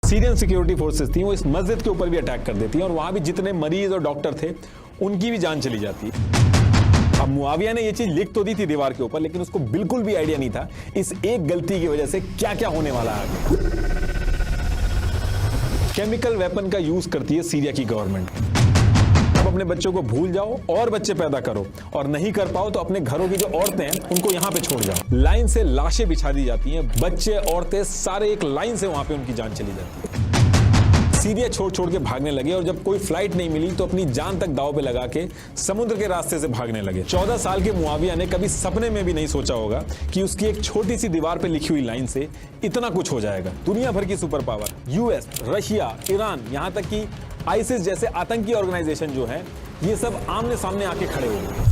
Syrian security forces थी वो इस मस्जिद के ऊपर भी अटैक कर देती हैं और वहां भी जितने मरीज और डॉक्टर थे उनकी भी जान चली जाती है। अब मुआविया ने ये चीज लिख तो दी थी दीवार के ऊपर, लेकिन उसको बिल्कुल भी आइडिया नहीं था इस एक गलती की वजह से क्या क्या होने वाला है आगे। केमिकल वेपन का यूज करती है सीरिया की गवर्नमेंट। अब अपने बच्चों को भूल जाओ और बच्चे पैदा करो, और नहीं कर पाओ तो अपने घरों की जो औरतें हैं उनको यहां पे छोड़ जाओ। लाइन से लाशें बिछा दी जाती हैं, बच्चे औरतें सारे एक लाइन से वहां पे उनकी जान चली जाती है। सीरिया छोड़ छोड़ के भागने लगे और जब कोई फ्लाइट नहीं मिली तो अपनी जान तक दांव पे लगा के समुद्र के रास्ते से भागने लगे। 14 साल के मुआविया ने कभी सपने में भी नहीं सोचा होगा कि उसकी एक छोटी सी दीवार पे लिखी हुई लाइन से इतना कुछ हो जाएगा। दुनिया भर की super power US, Russia, Iran, यहां तक कि आईसिस जैसे आतंकी ऑर्गेनाइजेशन जो है ये सब आमने सामने आके खड़े हो गए।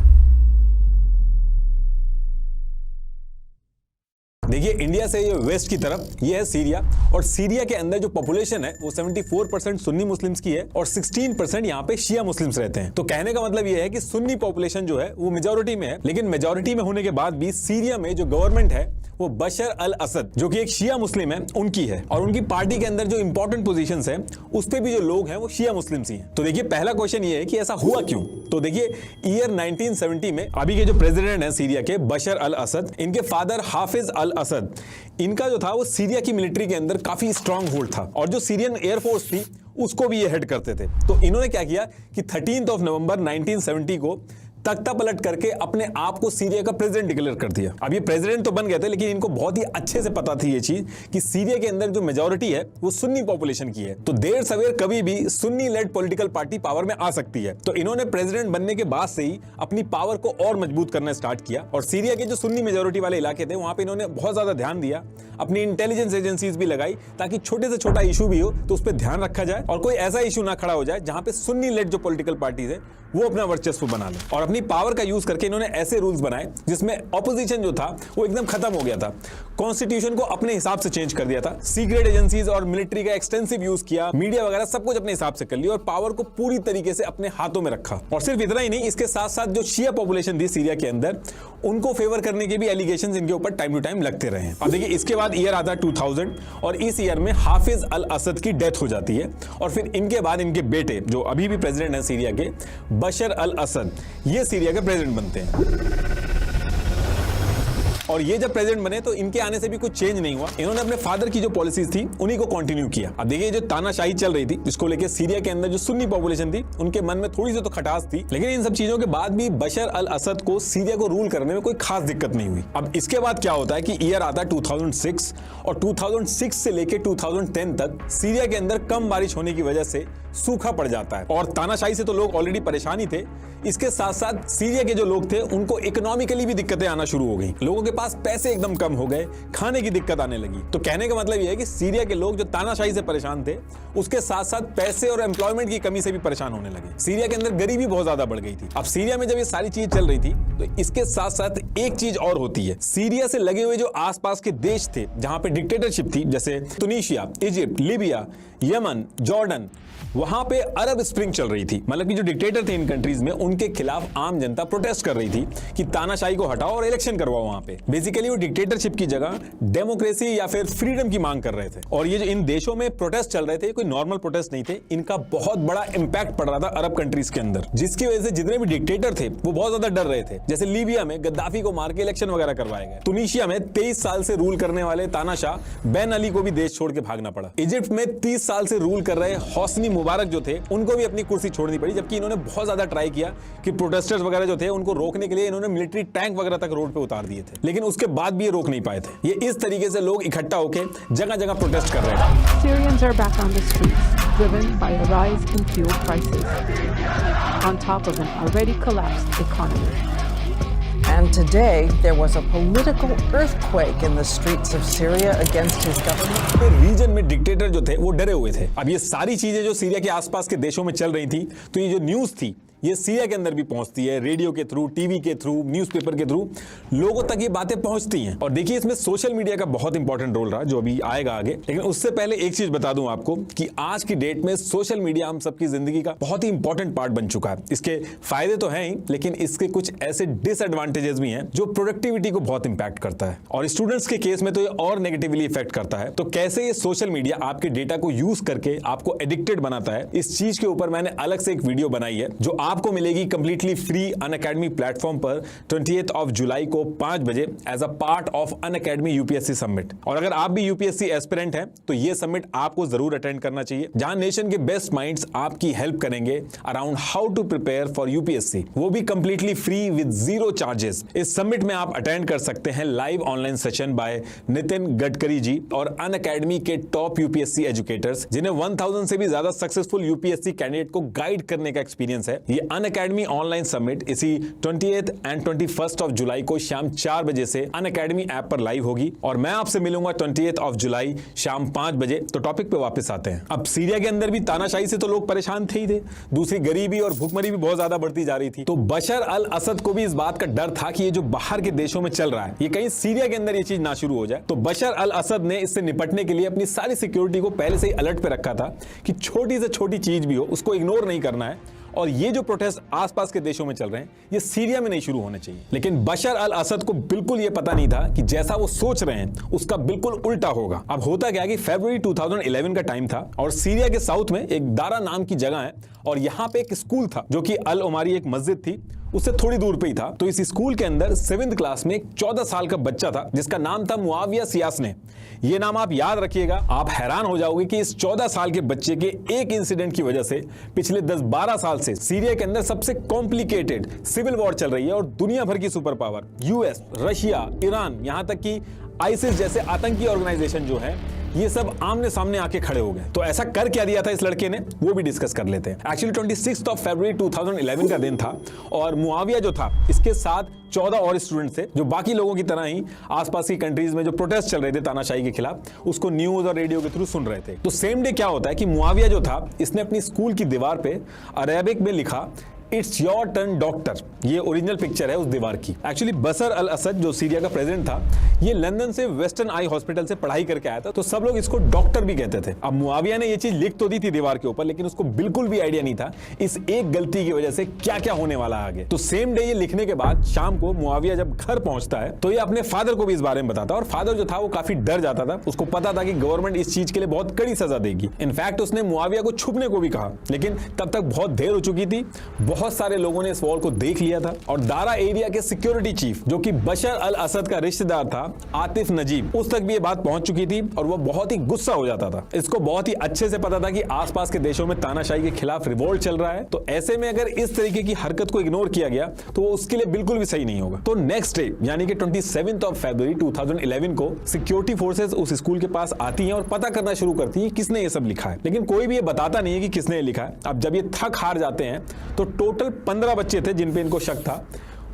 देखिए इंडिया से ये वेस्ट की तरफ ये है सीरिया, और सीरिया के अंदर जो पॉपुलेशन है वो 74% सुन्नी मुस्लिम्स की है और 16% यहाँ पे शिया मुस्लिम्स रहते हैं। तो कहने का मतलब ये है कि सुन्नी पॉपुलेशन जो है वो मेजॉरिटी में है, लेकिन मेजॉरिटी में होने के बाद भी सीरिया में जो गवर्नमेंट है वो बशर अल असद जो कि एक शिया मुस्लिम है उनकी है, और उनकी पार्टी के अंदर जो इंपॉर्टेंट पोजीशंस है उस पे भी जो लोग हैं वो शिया मुस्लिम्स ही हैं। तो देखिए पहला क्वेश्चन ये है कि ऐसा हुआ क्यों। तो देखिए ईयर 1970 में अभी के जो प्रेसिडेंट है सीरिया के बशर अल असद, इनके फादर हाफिज अल असद, इनका जो था वो सीरिया की मिलिट्री के अंदर काफी स्ट्रांग होल्ड था, और जो सीरियन एयरफोर्स थी उसको भी ये हेड करते थे। तो इन्होंने क्या किया कि 13 नवंबर 1970 को तख्ता पलट करके अपने आप को सीरिया का प्रेसिडेंट डिक्लेयर कर दिया। अब ये प्रेसिडेंट तो बन गए थे, लेकिन इनको बहुत ही अच्छे से पता थी ये चीज कि सीरिया के अंदर जो मेजॉरिटी है वो सुन्नी पॉपुलेशन की है, तो देर सवेर कभी भी Sunni led political party power में आ सकती है। तो इन्होंने प्रेसिडेंट बनने के बाद से ही अपनी पावर को और मजबूत करना स्टार्ट किया, और सीरिया के जो सुन्नी मेजॉरिटी वाले इलाके थे वहां पे इन्होंने बहुत ज्यादा ध्यान दिया, अपनी इंटेलिजेंस एजेंसीज भी लगाई ताकि छोटे से छोटा इशू भी हो तो उस पर ध्यान रखा जाए और कोई ऐसा इशू ना खड़ा हो जाए जहां पे सुन्नी लेड जो पॉलिटिकल पार्टीज है वो अपना वर्चस्व बना ले। और अपनी पावर का यूज करके इन्होंने ऐसे रूल्स बनाए जिसमें ऑपोजिशन जो था वो एकदम खत्म हो गया था। कॉन्स्टिट्यूशन को अपने हिसाब से चेंज कर दिया था, सीक्रेट एजेंसीज और मिलिट्री का एक्सटेंसिव यूज किया, मीडिया वगैरह सब कुछ अपने हिसाब से कर लिया और पावर को पूरी तरीके से अपने हाथों में रखा। और सिर्फ इतना ही नहीं, इसके साथ साथ जो शिया पॉपुलेशन थी सीरिया के अंदर उनको फेवर करने के भी एलिगेशंस इनके ऊपर टाइम टू टाइम लगते रहे। अब देखिए इसके बाद ईयर आता है 2000, और इस ईयर में हाफिज अल असद की डेथ हो जाती है, और फिर इनके बाद इनके बेटे जो अभी भी प्रेसिडेंट हैं सीरिया के, बशर अल असद, ये सीरिया के प्रेसिडेंट बनते हैं। और ये जब प्रेसिडेंट बने तो इनके आने से भी कुछ चेंज नहीं हुआ, इन्होंने अपने फादर की जो पॉलिसीज थी उन्हीं को कंटिन्यू किया। अब देखिए जो तानाशाही चल रही थी जिसको लेके सीरिया के अंदर जो सुन्नी पॉपुलेशन थी उनके मन में थोड़ी सी तो खटास थी, लेकिन इन सब चीजों के बाद भी बशर अल असद को सीरिया को रूल करने में कोई खास दिक्कत नहीं हुई। अब इसके बाद क्या होता है कि ईयर आता है 2006, और 2006 से लेके 2010 तक सीरिया के अंदर कम बारिश होने की वजह से सूखा पड़ जाता है, और तानाशाही से तो लोग ऑलरेडी परेशान ही थे, इसके साथ साथ सीरिया के जो लोग थे उनको इकोनॉमिकली भी दिक्कतें आना शुरू हो गई, लोगों के पास पैसे एकदम कम हो गए, खाने की दिक्कत आने लगी। तो कहने का मतलब यह है कि सीरिया के लोग जो तानाशाही से परेशान थे उसके साथ साथ पैसे और एम्प्लॉयमेंट की कमी से भी परेशान होने लगे। सीरिया के अंदर गरीबी बहुत ज्यादा बढ़ गई थी। अब सीरिया में जब ये सारी चीज चल रही थी तो इसके साथ साथ एक चीज और होती है, सीरिया से लगे हुए जो आसपास के देश थे जहां पे डिक्टेटरशिप थी, जैसे Tunisia, Egypt, Libya, Yemen, Jordan, वहां पे अरब स्प्रिंग चल रही थी। मतलब कि जो डिक्टेटर थे इन कंट्रीज में उनके खिलाफ आम जनता प्रोटेस्ट कर रही थी कि तानाशाही को हटाओ और इलेक्शन करवाओ वहां पे। बेसिकली वो डिक्टेटरशिप की जगह डेमोक्रेसी या फिर फ्रीडम की मांग कर रहे थे। और ये जो इन देशों में प्रोटेस्ट चल रहे थे कोई नॉर्मल प्रोटेस्ट नहीं थे, इनका बहुत बड़ा इंपैक्ट पड़ रहा था अरब कंट्रीज के अंदर, जिसकी वजह से जितने भी डिक्टेटर थे वो बहुत ज्यादा डर रहे थे। जैसे लीबिया में गद्दाफी को मार के इलेक्शन वगैरह करवाए गए, तुनीशिया में 23 साल से रूल करने वाले तानाशाह बेन अली को भी देश छोड़ के भागना पड़ा, इजिप्ट में 30 साल से रूल कर रहे हौसनी मुबारक जो थे उनको भी अपनी कुर्सी छोड़नी पड़ी, जबकि इन्होंने बहुत ज्यादा ट्राई किया कि प्रोटेस्टर्स वगैरह जो थे उनको रोकने के लिए इन्होंने मिलिट्री टैंक वगैरह तक रोड पे उतार दिए थे, लेकिन उसके बाद भी ये रोक नहीं पाए थे। ये इस तरीके से लोग इकट्ठा होकर जगह जगह प्रोटेस्ट कर रहे थे। Syrians are back on the streets, driven by a rise in fuel prices, on top of an already collapsed economy. And today, there was a political earthquake in the streets of Syria against his government. Region में dictator जो थे वो डरे हुए थे। अब ये सारी चीजें जो सीरिया के आसपास के देशों में चल रही थी, तो ये जो न्यूज थी ये सीरिया के अंदर भी पहुंचती है, रेडियो के थ्रू, टीवी के थ्रू, न्यूज़पेपर के थ्रू लोगों तक ये बातें पहुंचती हैं। और देखिए इसमें सोशल मीडिया का बहुत इंपॉर्टेंट रोल रहा जो अभी आएगा आगे। लेकिन उससे पहले एक चीज बता दूं आपको कि आज की डेट में सोशल मीडिया हम सबकी जिंदगी का बहुत ही इंपॉर्टेंट पार्ट बन चुका है। इसके फायदे तो हैं ही, लेकिन इसके कुछ ऐसे डिसएडवांटेजेस भी हैं जो प्रोडक्टिविटी को बहुत इंपैक्ट करता है, और स्टूडेंट्स के केस में तो ये और नेगेटिवली इफेक्ट करता है। तो कैसे ये सोशल मीडिया आपके डेटा को यूज करके आपको एडिक्टेड बनाता है, इस चीज के ऊपर मैंने अलग से एक वीडियो बनाई है जो आपको मिलेगी कंप्लीटली फ्री अनअकैडमी प्लेटफॉर्म पर 28 जुलाई को 5 बजे as a part of Unacademy UPSC summit. और अगर आप भी यूपीएससी एस्पिरेंट हैं तो ये समिट आपको जरूर अटेंड करना चाहिए, जहां नेशन के बेस्ट माइंड्स आपकी हेल्प करेंगे around how to prepare for UPSC, वो भी completely free with zero charges. इस समिट में आप अटेंड कर सकते हैं live online session by Nitin Gadkari ji और अनअकैडमी के टॉप यूपीएससी एजुकेटर्स, जिन्हें 1000 से भी ज्यादा सक्सेसफुल यूपीएससी कैंडिडेट को गाइड करने का एक्सपीरियंस है। ये अनअकैडमी ऑनलाइन समिट इसी 28 एंड 21 जुलाई को शाम 4 बजे से अनअकैडमी ऐप पर लाइव होगी, और मैं आपसे मिलूंगा 28 जुलाई शाम 5 बजे। तो टॉपिक पे वापस आते हैं। अब सीरिया के अंदर भी तानाशाही से तो लोग परेशान थे ही थे, दूसरी गरीबी और भूखमरी भी बहुत ज्यादा बढ़ती जा रही थी। तो बशर अल असद को भी इस बात का डर था कि ये जो बाहर के देशों में चल रहा है, ये कहीं सीरिया के अंदर ये चीज ना शुरू हो जाए। तो बशर अल असद ने इससे निपटने के लिए अपनी सारी सिक्योरिटी को पहले से ही अलर्ट पे रखा था कि छोटी से छोटी चीज भी हो उसको इग्नोर नहीं करना है, और ये जो प्रोटेस्ट आसपास के देशों में चल रहे हैं ये सीरिया में नहीं शुरू होने चाहिए। लेकिन बशर अल असद को बिल्कुल ये पता नहीं था कि जैसा वो सोच रहे हैं उसका बिल्कुल उल्टा होगा। अब होता क्या कि फरवरी 2011 का टाइम था, और सीरिया के साउथ में एक दारा नाम की जगह है, और यहाँ पे एक स्कूल था जो कि अल उमारी एक मस्जिद थी, उससे थोड़ी दूर पे ही था। तो इस स्कूल के अंदर 7th क्लास में एक 14 साल का बच्चा था जिसका नाम था मुआविया सियासने। ये नाम आप याद रखिएगा। आप हैरान हो जाओगे कि इस 14 साल के बच्चे के एक इंसिडेंट की वजह से पिछले 10-12 साल से सीरिया के अंदर सबसे कॉम्प्लिकेटेड सिविल वॉर चल रही है, और दुनिया भर की super power US, Russia, Iran, यहां तक कि आईसिस जैसे आतंकी ऑर्गेनाइजेशन जो है ये सब आमने सामने आके खड़े हो गए। तो ऐसा कर क्या दिया था इस लड़के ने, वो भी डिस्कस कर लेते हैं। एक्चुअली 26 फरवरी 2011 का दिन था, और मुआविया जो था इसके साथ 14 और स्टूडेंट थे जो बाकी लोगों की तरह ही आसपास की कंट्रीज में जो प्रोटेस्ट चल रहे थे तानाशाही के खिलाफ उसको न्यूज और रेडियो के थ्रू सुन रहे थे। तो सेम डे क्या होता है कि मुआविया जो था इसने अपनी स्कूल की दीवार पे अरेबिक में लिखा इट्स योर टर्न डॉक्टर। ये ओरिजिनल पिक्चर है उस दीवार की। एक्चुअली बशर अल असद जो सीरिया का प्रेसिडेंट था ये लंदन से वेस्टर्न आई हॉस्पिटल से पढ़ाई करके आया था, तो सब लोग इसको डॉक्टर भी कहते थे। अब मुआविया ने ये चीज लिख तो दी थी दीवार के ऊपर, लेकिन उसको बिल्कुल भी आइडिया नहीं था इस एक गलती की वजह से क्या क्या होने वाला आगे। तो सेम डे ये लिखने के बाद शाम को मुआविया जब घर पहुंचता है तो ये अपने फादर को भी इस बारे में बताता है, और फादर जो था वो काफी डर जाता था। उसको पता था कि गवर्नमेंट इस चीज के लिए बहुत कड़ी सजा देगी। इनफैक्ट उसने मुआविया को छुपने को भी कहा, लेकिन तब तक बहुत देर हो चुकी थी। बहुत सारे लोगों ने इस वॉर को देख लिया था, और दारा एरिया के सिक्योरिटी चीफ जो कि बशर अल असद का रिश्तेदार था आतिफ नजीब, उस तक भी ये बात पहुंच चुकी थी, और वो बहुत ही गुस्सा हो जाता था। इसको बहुत ही अच्छे से पता था कि आसपास के देशों में तानाशाही के खिलाफ रिवोल्ट चल रहा है, तो ऐसे में अगर इस तरीके की हरकत को इग्नोर किया गया तो वो उसके लिए बिल्कुल भी सही नहीं होगा। तो नेक्स्ट डे यानी कि 27 फरवरी 2011 को सिक्योरिटी फोर्सेस उस स्कूल के पास आती हैं और पता करना शुरू करती हैं किसने ये सब लिखा है, लेकिन कोई भी ये बताता नहीं है कि किसने ये लिखा है। अब जब ये थक हार जाते हैं तो टोटल 15 बच्चे थे जिन पे इनको शक था,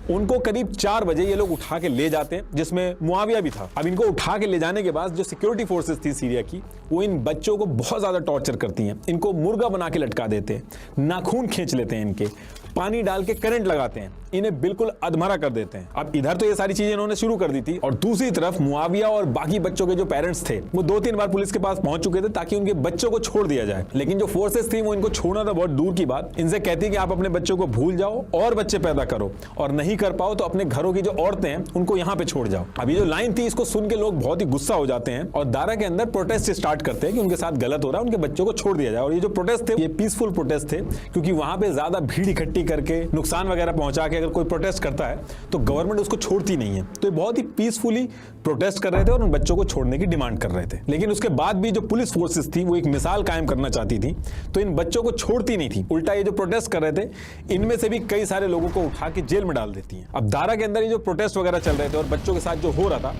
उनको करीब 4 बजे ये लोग उठा के ले जाते हैं, जिसमें मुआविया भी था। अब इनको उठा के ले जाने के बाद जो सिक्योरिटी फोर्सेस थी सीरिया की वो इन बच्चों को बहुत ज्यादा टॉर्चर करती हैं। इनको मुर्गा बना के लटका देते हैं, नाखून खींच लेते हैं इनके, पानी डाल के करंट लगाते हैं, इन्हें बिल्कुल अधमरा कर देते हैं। अब इधर तो ये सारी चीजें इन्होंने शुरू कर दी थी, और दूसरी तरफ मुआविया और बाकी बच्चों के जो पेरेंट्स थे वो 2-3 बार पुलिस के पास पहुंच चुके थे ताकि उनके बच्चों को छोड़ दिया जाए। लेकिन जो फोर्सेस थी वो इनको छोड़ना तो बहुत दूर की बात, इनसे कहती कि आप अपने बच्चों को भूल जाओ और बच्चे पैदा करो, और नहीं कर पाओ तो अपने घरों की जो औरतें हैं उनको यहाँ पे छोड़ जाओ। अब ये जो लाइन थी इसको सुन के लोग बहुत ही गुस्सा हो जाते हैं और दारा के अंदर प्रोटेस्ट स्टार्ट करते हैं कि उनके साथ गलत हो रहा है, उनके बच्चों को छोड़ दिया जाए। और ये जो प्रोटेस्ट थे ये पीसफुल प्रोटेस्ट थे, क्योंकि वहां पे ज्यादा भीड़ इकट्ठी करके नुकसान वगैरह पहुंचा के अगर कोई प्रोटेस्ट करता है तो गवर्नमेंट उसको छोड़ती नहीं है। तो ये बहुत ही पीसफुली प्रोटेस्ट कर रहे थे और उन बच्चों को छोड़ने की डिमांड कर रहे थे। लेकिन उसके बाद भी जो पुलिस फोर्सेस थी वो एक मिसाल कायम करना चाहती थी, तो इन बच्चों को छोड़ती नहीं थी। उल्टा ये जो प्रोटेस्ट कर रहे थे इनमें से भी कई सारे लोगों को उठा के जेल में डाल देती हैं। अब दारा के अंदर ये जो प्रोटेस्ट वगैरह चल रहे थे और बच्चों के साथ जो हो रहा था,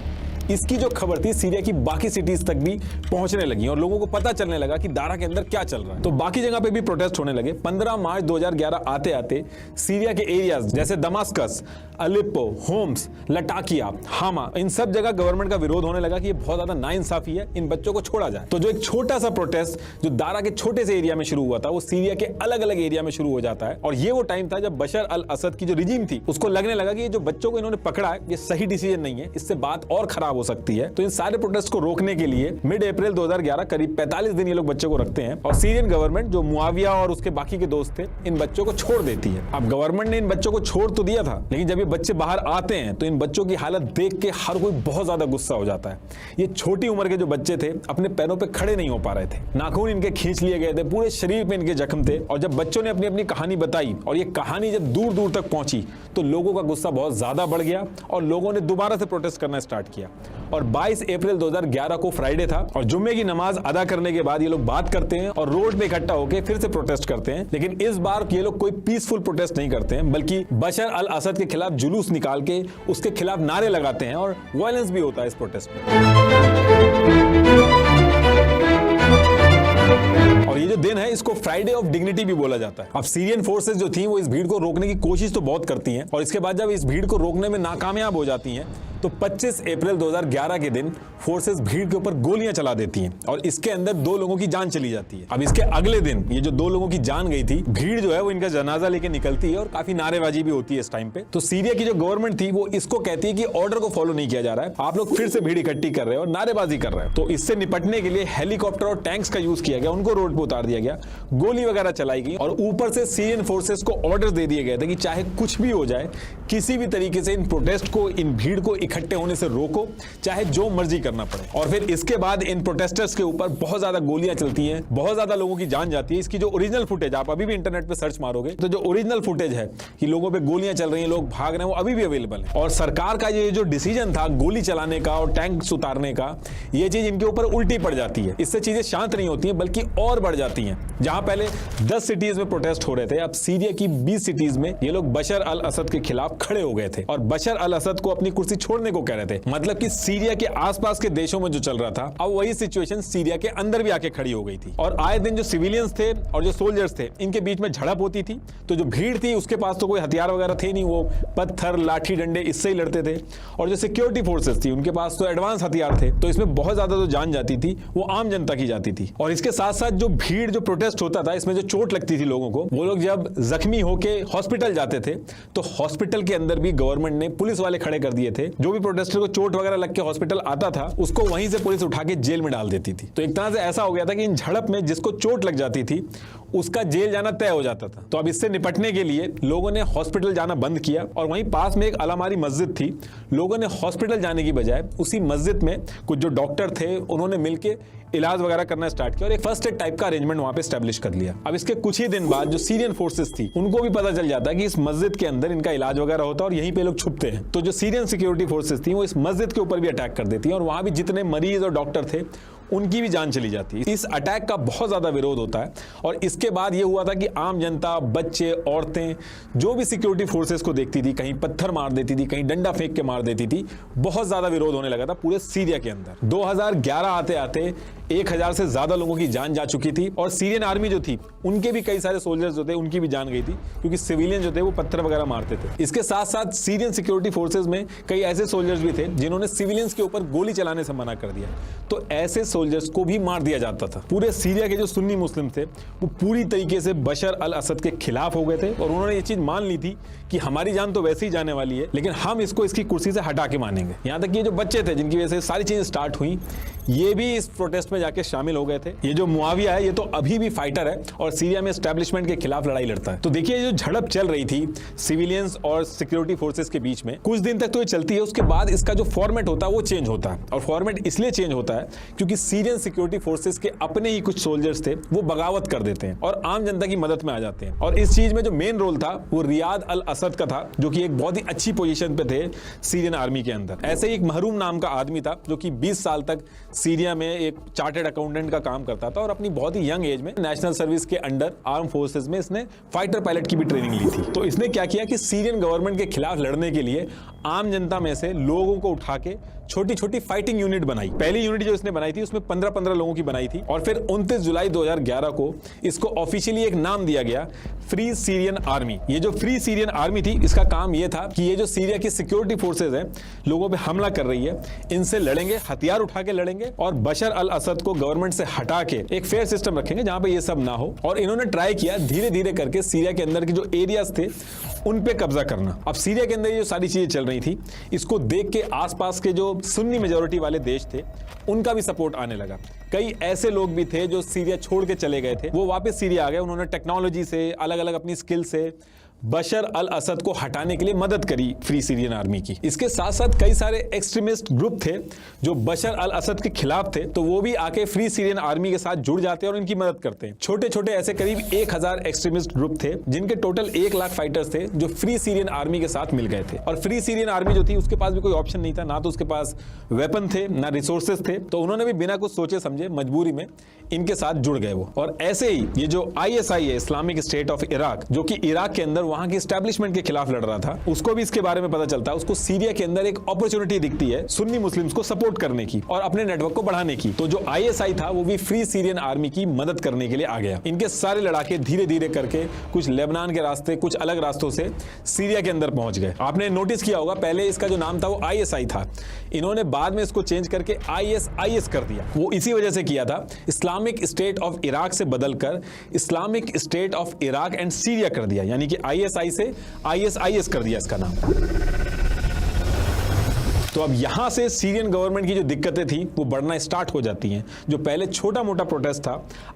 इसकी जो खबर थी सीरिया की बाकी सिटीज तक भी पहुंचने लगी और लोगों को पता चलने लगा कि दारा के अंदर क्या चल रहा है। तो बाकी जगह पे भी प्रोटेस्ट होने लगे। 15 मार्च 2011 आते आते सीरिया के एरियाज जैसे दमास्कस, अलिप्पो, होम्स, लटाकिया, हामा, इन सब जगह गवर्नमेंट का विरोध होने लगा कि ये बहुत ज्यादा नाइंसाफी है, इन बच्चों को छोड़ा जाए। तो जो एक छोटा सा प्रोटेस्ट जो दारा के छोटे से एरिया में शुरू हुआ था वो सीरिया के अलग अलग एरिया में शुरू हो जाता है। और ये वो टाइम था जब बशर अल असद की जो रिजीम थी उसको लगने लगा कि ये जो बच्चों को इन्होंने पकड़ा है ये सही डिसीजन नहीं है, इससे बात और खराब हो सकती है। तो इन सारे प्रोटेस्ट को रोकने के लिए मिड अप्रैल 2011 करीब 45 दिन ये लोग बच्चों को रखते हैं और सीरियन गवर्नमेंट जो मुआविया और उसके बाकी के दोस्त थे इन बच्चों को छोड़ देती है। अब गवर्नमेंट ने इन बच्चों को छोड़ तो दिया था, लेकिन जब ये बच्चे बाहर आते हैं तो इन बच्चों की हालत देख के हर कोई बहुत ज्यादा गुस्सा हो जाता है। ये छोटी उम्र के जो बच्चे थे अपने पैरों पे खड़े नहीं हो पा रहे थे, नाखून इनके खींच लिए गए थे, पूरे शरीर पे इनके जख्म थे। और जब बच्चों ने अपनी अपनी कहानी बताई और ये कहानी जब दूर दूर तक पहुंची तो लोगों का गुस्सा बहुत ज्यादा बढ़ गया और लोगों ने दोबारा से प्रोटेस्ट करना स्टार्ट किया। और 22 अप्रैल 2011 को फ्राइडे था और जुम्मे की नमाज अदा करने के बाद ये लोग बात करते हैं और रोड पे इकट्ठा होकर फिर से प्रोटेस्ट करते हैं। लेकिन इस बार ये लोग कोई पीसफुल प्रोटेस्ट नहीं करते हैं, बल्कि बशर अल असद के खिलाफ जुलूस निकाल के उसके खिलाफ नारे लगाते हैं और वायलेंस भी होता है इस प्रोटेस्ट में। और ये जो दिन है इसको फ्राइडे ऑफ डिग्निटी भी बोला जाता है। अब सीरियन फोर्सेस जो थी वो इस भीड़ को रोकने की कोशिश तो बहुत करती हैं और इसके बाद जब इस भीड़ को रोकने में नाकामयाब हो जाती हैं तो 25 अप्रैल 2011 के दिन फोर्सेस भीड़ के ऊपर गोलियां चला देती हैं और इसके अंदर 2 लोगों की जान चली जाती है। अब इसके अगले दिन ये जो 2 लोगों की जान गई थी, भीड़ जो है वो इनका जनाजा लेके निकलती है और काफी नारेबाजी भी होती है इस टाइम पे। तो सीरिया की जो गवर्नमेंट थी वो इसको कहती है कि ऑर्डर को फॉलो नहीं किया जा रहा है, आप लोग फिर से भीड़ इकट्ठी कर रहे हो और नारेबाजी कर रहे हो। तो इससे निपटने के लिए हेलीकॉप्टर और टैंक्स का यूज किया गया, उनको रोड पे उतार दिया गया, गोली वगैरह चलाई गई और ऊपर से सीरियन फोर्सेस को ऑर्डर दे दिए गए थे कि चाहे कुछ भी हो जाए किसी भी तरीके से इन प्रोटेस्ट को, इन भीड़ को इकट्ठे होने से रोको, चाहे जो मर्जी करना पड़े। और फिर इसके बाद इन प्रोटेस्टर्स के ऊपर बहुत ज्यादा गोलियां चलती हैं, बहुत ज्यादा लोगों की जान जाती है। इसकी जो ओरिजिनल फुटेज आप अभी भी इंटरनेट पे सर्च मारोगे तो जो ओरिजिनल फुटेज है कि लोगों पे गोलियां चल रही हैं, लोग भाग रहे हैं, वो अभी भी अवेलेबल है। और सरकार का ये जो डिसीजन था गोली चलाने का और टैंक्स उतारने का, ये चीज इनके ऊपर उल्टी पड़ जाती है। इससे चीजें शांत नहीं होती हैं बल्कि और बढ़ जाती हैं। जहां पहले 10 सिटीज में प्रोटेस्ट हो रहे थे, अब सीरिया की 20 सिटीज में ये लोग बशर अल असद के खिलाफ खड़े हो गए थे और बशर अल असद को अपनी कुर्सी छोड़ने को कह रहे थे। मतलब कि सीरिया के आसपास के देशों में जो चल रहा था अब वही सिचुएशन सीरिया के अंदर भी आके खड़ी हो गई थी। और आए दिन जो सिविलियंस थे और जो सोल्जर्स थे इनके बीच में झड़प होती थी। तो जो भीड़ थी उसके पास तो कोई हथियार वगैरह थे नहीं, वो पत्थर, लाठी, डंडे इससे ही लड़ते थे। और जो सिक्योरिटी फोर्सेस थी उनके पास तो एडवांस हथियार थे, तो इसमें बहुत ज्यादा जो जान जाती थी वो आम जनता की जाती थी। और इसके साथ साथ जो भीड़, जो प्रोटेस्ट होता था, इसमें जो चोट लगती थी लोगों को, वो लोग जब जख्मी होके हॉस्पिटल जाते थे तो हॉस्पिटल के अंदर भी गवर्नमेंट ने पुलिस वाले खड़े कर दिए थे। जो भी प्रोटेस्टर को चोट वगैरह लग के हॉस्पिटल आता था उसको वहीं से पुलिस उठा के जेल में डाल देती थी। तो एक तरह से ऐसा हो गया था कि इन झड़प में जिसको चोट लग जाती थी उसका जेल जाना तय हो जाता था। तो अब इससे निपटने के लिए लोगों ने हॉस्पिटल जाना बंद किया और वहीं पास में एक अलामारी मस्जिद थी, लोगों ने हॉस्पिटल जाने की बजाय उसी मस्जिद में कुछ जो डॉक्टर थे उन्होंने मिलकर इलाज वगैरह करना स्टार्ट किया और एक फर्स्ट एड टाइप का अरेंजमेंट वहां पे एस्टैब्लिश कर लिया। अब इसके कुछ ही दिन बाद जो सीरियन फोर्सेस थी उनको भी पता चल जाता है कि इस मस्जिद के अंदर इनका इलाज वगैरह होता है और यहीं पे लोग छुपते हैं। तो जो सीरियन सिक्योरिटी फोर्सेस थी वो इस मस्जिद के ऊपर भी अटैक कर देती है और वहां भी जितने मरीज और डॉक्टर थे उनकी भी जान चली जाती है। इस अटैक का बहुत ज्यादा विरोध होता है और इसके बाद यह हुआ था कि आम जनता, बच्चे, औरतें जो भी सिक्योरिटी फोर्सेस को देखती थी कहीं पत्थर मार देती थी, कहीं डंडा फेंक के मार देती थी। बहुत ज्यादा विरोध होने लगा था पूरे सीरिया के अंदर। 2011 आते आते 1000 से ज्यादा लोगों की जान जा चुकी थी और सीरियन आर्मी जो थी उनके भी कई सारे सोल्जर्स जो थे उनकी भी जान गई थी क्योंकि सिविलियन जो थे वो पत्थर वगैरह मारते थे। इसके साथ साथ सीरियन सिक्योरिटी फोर्सेस में कई ऐसे सोल्जर्स भी थे जिन्होंने सिविलियंस के ऊपर गोली चलाने से मना कर दिया, तो ऐसे सोल्जर्स को भी मार दिया जाता था। पूरे सीरिया के जो सुन्नी मुस्लिम थे वो पूरी तरीके से बशर अल असद के खिलाफ हो गए थे और उन्होंने ये चीज मान ली थी कि हमारी जान तो वैसे ही जाने वाली है लेकिन हम इसको इसकी कुर्सी से हटा के मानेंगे। यहां तक ये जो बच्चे थे जिनकी वजह से सारी चीजें स्टार्ट हुई ये भी इस प्रोटेस्ट में जाके शामिल हो गए थे। ये जो मुआविया है ये तो अभी भी फाइटर है और सीरिया में एस्टैब्लिशमेंट के खिलाफ लड़ाई लड़ता है। तो देखिए जो झड़प चल रही थी सिविलियंस और सिक्योरिटी फोर्सेस के बीच में कुछ दिन तक तो ये चलती है, उसके बाद इसका जो फॉर्मेट होता है वो चेंज होता है। और फॉर्मेट इसलिए चेंज होता है क्योंकि सीरियन सिक्योरिटी फोर्सेस के अपने ही कुछ सोल्जर्स थे वो बगावत कर देते हैं और आम जनता की मदद में आ जाते हैं। और इस चीज में जो मेन रोल था वो रियाद अल असद का था जो कि एक बहुत ही अच्छी पोजीशन पे थे सीरियन आर्मी के अंदर। ऐसे ही एक महरूम नाम का आदमी था जो कि 20 साल तक सीरिया में एक चार्टर्ड अकाउंटेंट का काम करता था और अपनी बहुत ही यंग एज में नेशनल सर्विस के अंडर आर्म फोर्सेस में इसने फाइटर पायलट की भी ट्रेनिंग ली थी। तो इसने क्या किया कि सीरियन गवर्नमेंट के खिलाफ लड़ने के लिए आम जनता में से लोगों को उठा के छोटी छोटी फाइटिंग यूनिट बनाई। पहली यूनिट जो इसने बनाई थी उसमें 15-15 लोगों की बनाई थी और फिर 29 जुलाई 2011 को इसको ऑफिशियली एक नाम दिया गया, फ्री सीरियन आर्मी। ये जो फ्री सीरियन आर्मी थी, इसका काम ये था कि ये जो सीरिया की सिक्योरिटी फोर्सेज हैं, लोगों पे हमला कर रही है, इनसे लड़ेंगे, हथियार उठा के लड़ेंगे और बशर अल असद को गवर्नमेंट से हटा के एक फेयर सिस्टम रखेंगे जहां पे ये सब ना हो। और इन्होंने ट्राई किया धीरे धीरे करके सीरिया के अंदर के जो एरियाज थे उन पे कब्जा करना। अब सीरिया के अंदर ये जो सारी चीजें चल रही थी, इसको देख के आसपास के जो सुन्नी मेजॉरिटी वाले देश थे उनका भी सपोर्ट आने लगा। कई ऐसे लोग भी थे जो सीरिया छोड़ के चले गए थे, वो वापस सीरिया आ गए। उन्होंने टेक्नोलॉजी से, अलग अलग अपनी स्किल से बशर अल असद को हटाने के लिए मदद करी फ्री सीरियन आर्मी की। इसके साथ साथ कई सारे एक्सट्रीमिस्ट ग्रुप थे जो बशर अल असद के खिलाफ थे, तो वो भी आके फ्री सीरियन आर्मी के साथ जुड़ जाते हैं और इनकी मदद करते हैं। छोटे छोटे ऐसे करीब 1000 एक्सट्रीमिस्ट ग्रुप थे जिनके टोटल 1 लाख फाइटर्स थे जो फ्री सीरियन आर्मी के साथ मिल गए थे। और फ्री सीरियन आर्मी जो थी उसके पास भी कोई ऑप्शन नहीं था, ना तो उसके पास वेपन थे ना रिसोर्सेज थे, तो उन्होंने भी बिना कुछ सोचे समझे मजबूरी में इनके साथ जुड़ गए वो। और ऐसे ही ये जो ISI है, इस्लामिक स्टेट ऑफ इराक, जो कि इराक के अंदर वहां की एस्टैब्लिशमेंट के खिलाफ लड़ रहा था, उसको भी इसके बारे में पता चलता है। उसको सीरिया के अंदर एक अपॉर्चुनिटी दिखती है सुन्नी मुस्लिम्स को सपोर्ट करने की और अपने नेटवर्क को बढ़ाने की। तो जो ISI था वो भी फ्री सीरियन आर्मी की मदद करने के लिए आ गया। इनके सारे लड़ाके धीरे धीरे करके कुछ लेबनान के रास्ते, कुछ अलग रास्तों से सीरिया के अंदर पहुंच गए। आपने नोटिस किया होगा पहले इसका जो नाम था वो ISI था, इन्होंने बाद में इसको चेंज करके ISIS कर दिया। वो इसी वजह से किया था, इस्लामिक स्टेट ऑफ इराक से बदलकर Islamic state of Iraq and Syria कर दिया, यानी कि ISI से ISIS कर दिया इसका नाम। तो अब यहां से सीरियन गवर्नमेंट की जो दिक्कतें थी वो बढ़ना स्टार्ट हो जाती हैं। जो पहले छोटा मोटा प्रोटेस्ट था,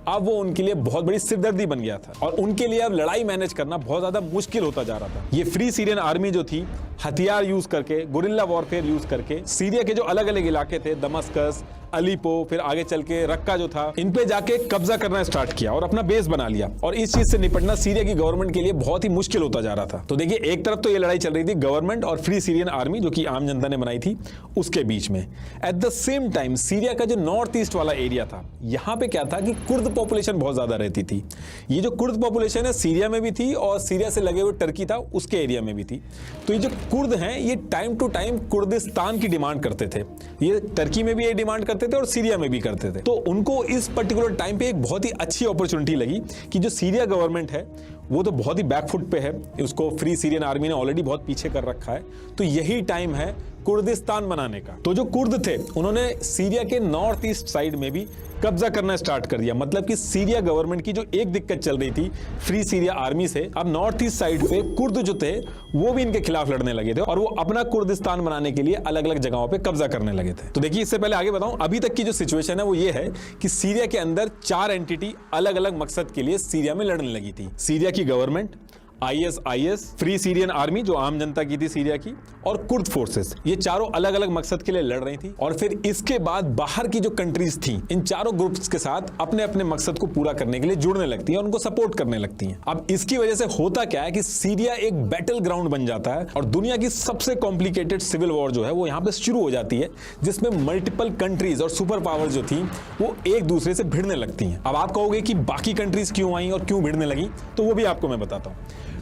अब वो उनके लिए बहुत बड़ी सिरदर्दी बन गया था और उनके लिए अब लड़ाई मैनेज करना बहुत ज्यादा मुश्किल होता जा रहा था। ये फ्री सीरियन आर्मी जो थी, हथियार यूज करके, गुरिल्ला वॉरफेयर यूज करके सीरिया के जो अलग अलग इलाके थे, दमस्कस, अलीपो, फिर आगे चल के रक्का जो था, इन पे जाके कब्जा करना स्टार्ट किया और अपना बेस बना लिया। और इस चीज से निपटना सीरिया की गवर्नमेंट के लिए बहुत ही मुश्किल होता जा रहा था। तो देखिए, एक तरफ तो ये लड़ाई चल रही थी गवर्नमेंट और फ्री सीरियन आर्मी जो कि आम जनता ने बनाई थी उसके बीच में। At the same time Syria का जो नॉर्थ ईस्ट वाला एरिया था, यहाँ पे क्या था कि कुर्द पॉपुलेशन बहुत ज्यादा रहती थी। ये जो कुर्द पॉपुलेशन है सीरिया में भी थी और सीरिया से लगे हुए टर्की था उसके एरिया में भी थी। तो ये जो कुर्द हैं, ये टाइम टू टाइम कुर्दिस्तान की डिमांड करते थे। ये टर्की में भी ये डिमांड करते थे और सीरिया में भी करते थे। तो उनको इस पर्टिकुलर टाइम पे एक बहुत ही अच्छी अपॉर्चुनिटी लगी कि जो सीरिया गवर्नमेंट है वो तो बहुत ही बैकफुट पे है, उसको फ्री सीरियन आर्मी ने ऑलरेडी बहुत पीछे कर रखा है, तो यही टाइम है कुर्दिस्तान बनाने का। तो जो कुर्द थे उन्होंने सीरिया के नॉर्थ ईस्ट साइड में भी कब्जा करना स्टार्ट कर दिया। मतलब कि सीरिया गवर्नमेंट की जो एक दिक्कत चल रही थी फ्री सीरिया आर्मी से, अब नॉर्थ ईस्ट साइड पे कुर्द जो थे वो भी इनके खिलाफ लड़ने लगे थे और वो अपना कुर्दिस्तान बनाने के लिए अलग अलग जगहों पे कब्जा करने लगे थे। तो देखिए, इससे पहले आगे बताऊं, अभी तक की जो सिचुएशन है वो ये है कि सीरिया के अंदर 4 एंटिटी अलग अलग मकसद के लिए सीरिया में लड़ने लगी थी। सीरिया की government, ISIS, free Syrian army जो आम जनता की थी सीरिया की, और कुर्द फोर्सेस, ये चारों अलग अलग मकसद के लिए लड़ रही थी। और फिर इसके बाद बाहर की जो कंट्रीज थी इन चारों ग्रुप्स के साथ अपने अपने मकसद को पूरा करने के लिए जुड़ने लगती हैं और उनको सपोर्ट करने लगती हैं। अब इसकी वजह से होता क्या है कि सीरिया एक बैटल ग्राउंड बन जाता है और दुनिया की सबसे कॉम्प्लिकेटेड सिविल वॉर जो है वो यहाँ पे शुरू हो जाती है, जिसमें मल्टीपल कंट्रीज और सुपर पावर जो थी वो एक दूसरे से भिड़ने लगती हैं। अब आप कहोगे कि बाकी कंट्रीज क्यों आई और क्यों भिड़ने लगी, तो वो भी आपको मैं बताता हूँ।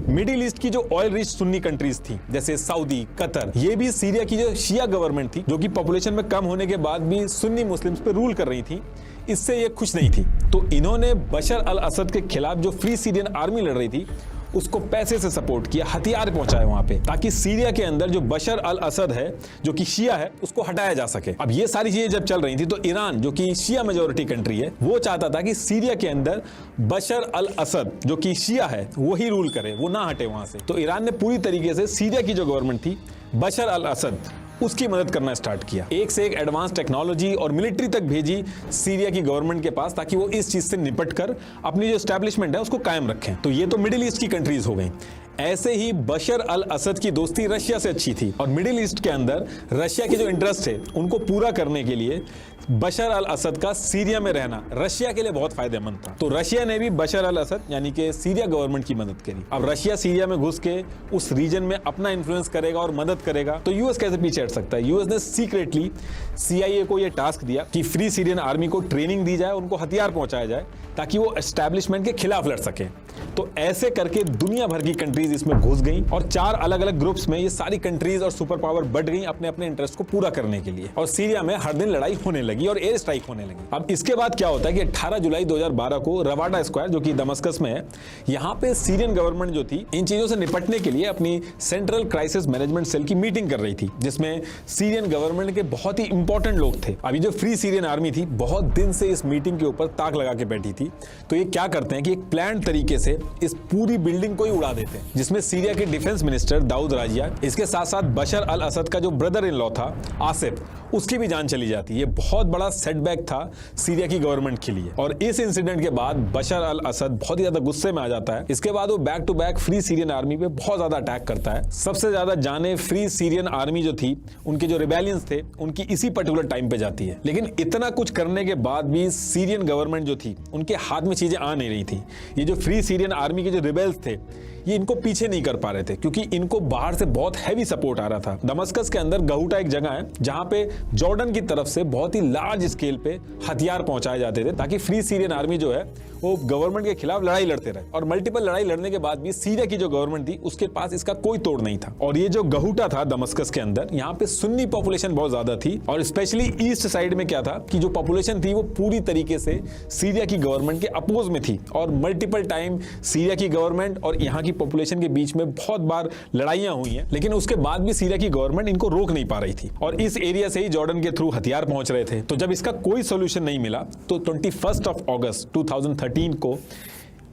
मिडिल ईस्ट की जो ऑयल रिच सुन्नी कंट्रीज थी जैसे सऊदी, कतर, ये भी सीरिया की जो शिया गवर्नमेंट थी जो कि पॉपुलेशन में कम होने के बाद भी सुन्नी मुस्लिम्स पे रूल कर रही थी, इससे ये खुश नहीं थी। तो इन्होंने बशर अल असद के खिलाफ जो फ्री सीरियन आर्मी लड़ रही थी उसको पैसे से सपोर्ट किया, हथियार पहुंचाए वहां पे, ताकि सीरिया के अंदर जो बशर अल असद है जो कि शिया है उसको हटाया जा सके। अब ये सारी चीजें जब चल रही थी तो ईरान जो कि शिया मेजॉरिटी कंट्री है वो चाहता था कि सीरिया के अंदर बशर अल असद जो कि शिया है वही रूल करे, वो ना हटे वहां से। तो ईरान ने पूरी तरीके से सीरिया की जो गवर्नमेंट थी बशर अल असद उसकी मदद करना स्टार्ट किया, एक से एक एडवांस टेक्नोलॉजी और मिलिट्री तक भेजी सीरिया की गवर्नमेंट के पास ताकि वो इस चीज से निपट कर अपनी जो एस्टैब्लिशमेंट है उसको कायम रखें। तो ये तो मिडिल ईस्ट की कंट्रीज हो गई। ऐसे ही बशर अल असद की दोस्ती रशिया से अच्छी थी और मिडिल ईस्ट के अंदर रशिया के जो इंटरेस्ट थे उनको पूरा करने के लिए बशर अल असद का सीरिया में रहना रशिया के लिए बहुत फायदेमंद था। तो रशिया ने भी बशर अल असद यानी कि सीरिया गवर्नमेंट की मदद करी। अब रशिया सीरिया में घुस के उस रीजन में अपना इन्फ्लुएंस करेगा और मदद करेगा, तो यूएस कैसे पीछे हट सकता है? यूएस ने सीक्रेटली सीआईए को यह टास्क दिया कि फ्री सीरियन आर्मी को ट्रेनिंग दी जाए, उनको हथियार पहुंचाया जाए ताकि वो एस्टैब्लिशमेंट के खिलाफ लड़ सके। तो ऐसे करके दुनिया भर की कंट्रीज इसमें घुस गई और 4 अलग अलग ग्रुप्स में ये सारी कंट्रीज और सुपर पावर बढ़ गई अपने अपने इंटरेस्ट को पूरा करने के लिए, और सीरिया में हर दिन लड़ाई होने लगी और एयर स्ट्राइक होने लगी। अब इसके बाद क्या होता है कि 18 जुलाई 2012 को रवाडा स्क्वायर जो कि दमस्कस में है, यहाँ पे सीरियन गवर्नमेंट जो थी इन चीजों से निपटने के लिए अपनी सेंट्रल क्राइसिस मैनेजमेंट सेल की मीटिंग कर रही थी, जिसमें सीरियन गवर्नमेंट के बहुत ही इंपॉर्टेंट लोग थे। अभी जो फ्री सीरियन आर्मी थी बहुत दिन से इस मीटिंग के ऊपर ताक लगा के बैठी थी। तो ये क्या करते हैं कि एक प्लान तरीके से इस पूरी बिल्डिंग को ही उड़ा देते हैं, जिसमें सीरिया के डिफेंस मिनिस्टर दाऊद राजिया, इसके साथ साथ बशर अल असद का जो ब्रदर इन लॉ था आसिफ, उसकी भी जान चली जाती है। ये बहुत बड़ा सेटबैक था सीरिया की गवर्नमेंट के लिए। और इस इंसिडेंट के बाद बशर अल असद बहुत ही ज्यादा गुस्से में आ जाता है। इसके बाद वो back to back free Syrian army पे बहुत ज्यादा अटैक करता है। सबसे ज्यादा जाने फ्री सीरियन आर्मी जो थी, उनके जो रिबेलियंस थे, उनकी इसी पर्टिकुलर टाइम पे जाती है। लेकिन इतना कुछ करने के बाद भी सीरियन गवर्नमेंट जो थी उनके हाथ में चीजें आ नहीं रही थी। ये जो फ्री सीरियन आर्मी के जो रिबेल्स थे ये इनको पीछे नहीं कर पा रहे थे, क्योंकि इनको बाहर से बहुत हैवी सपोर्ट आ रहा था। दमस्कस के अंदर गहुटा एक जगह है जहां पे जॉर्डन की तरफ से बहुत ही लार्ज स्केल पे हथियार पहुंचाए जाते थे ताकि फ्री सीरियन आर्मी जो है वो गवर्नमेंट के खिलाफ लड़ाई लड़ते रहे। और मल्टीपल लड़ाई लड़ने के बाद भी सीरिया की जो गवर्नमेंट थी उसके पास इसका कोई तोड़ नहीं था। और ये जो गहुटा था दमस्कस के अंदर, यहाँ पे सुन्नी पॉपुलेशन बहुत ज्यादा थी, और स्पेशली ईस्ट साइड में क्या था कि जो पॉपुलेशन थी वो पूरी तरीके से सीरिया की गवर्नमेंट के अपोज में थी। और मल्टीपल टाइम सीरिया की गवर्नमेंट और यहाँ की पॉपुलेशन के बीच में बहुत बार लड़ाइयां हुई हैं, लेकिन उसके बाद भी सीरिया की गवर्नमेंट इनको रोक नहीं पा रही थी। और इस एरिया से ही जॉर्डन के थ्रू हथियार पहुंच रहे थे। तो जब इसका कोई सोल्यूशन नहीं मिला तो 21 अगस्त 2013 को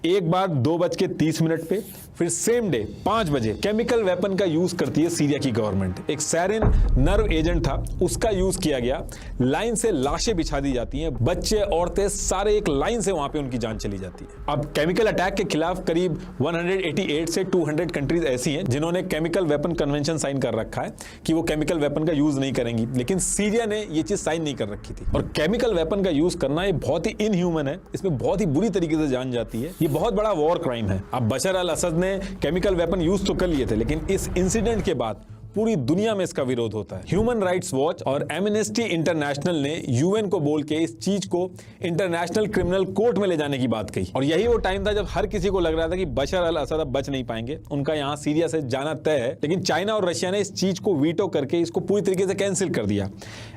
एक बार 2:30 पे, फिर सेम डे 5 बजे केमिकल वेपन का यूज करती है सीरिया की गवर्नमेंट। एक सैरिन नर्व एजेंट था, उसका यूज किया गया। लाइन से लाशें बिछा दी जाती हैं, बच्चे औरतें सारे एक लाइन से वहां पे उनकी जान चली जाती है। अब केमिकल अटैक के खिलाफ करीब 188 से 200 कंट्रीज ऐसी हैं जिन्होंने केमिकल वेपन कन्वेंशन साइन कर रखा है कि वो केमिकल वेपन का यूज नहीं करेंगी, लेकिन सीरिया ने ये चीज साइन नहीं कर रखी थी। और केमिकल वेपन का यूज करना ये बहुत ही इनह्यूमन है, इसमें बहुत ही बुरी तरीके से जान जाती है। ये बहुत बड़ा वॉर क्राइम है। अब बशर अल असद ने केमिकल वेपन यूज तो कर लिए थे, लेकिन इस इंसिडेंट के बाद पूरी दुनिया में इसका विरोध होता है। ह्यूमन राइट्स वॉच और एमनेस्टी इंटरनेशनल ने यूएन को बोल के इस चीज को इंटरनेशनल क्रिमिनल कोर्ट में ले जाने की बात कही। और यही वो टाइम था जब हर किसी को लग रहा था कि बशर अल असद अब बच नहीं पाएंगे, उनका यहाँ सीरिया से जाना तय है। लेकिन चाइना और रशिया ने इस चीज को वीटो करके इसको पूरी तरीके से कैंसिल कर दिया।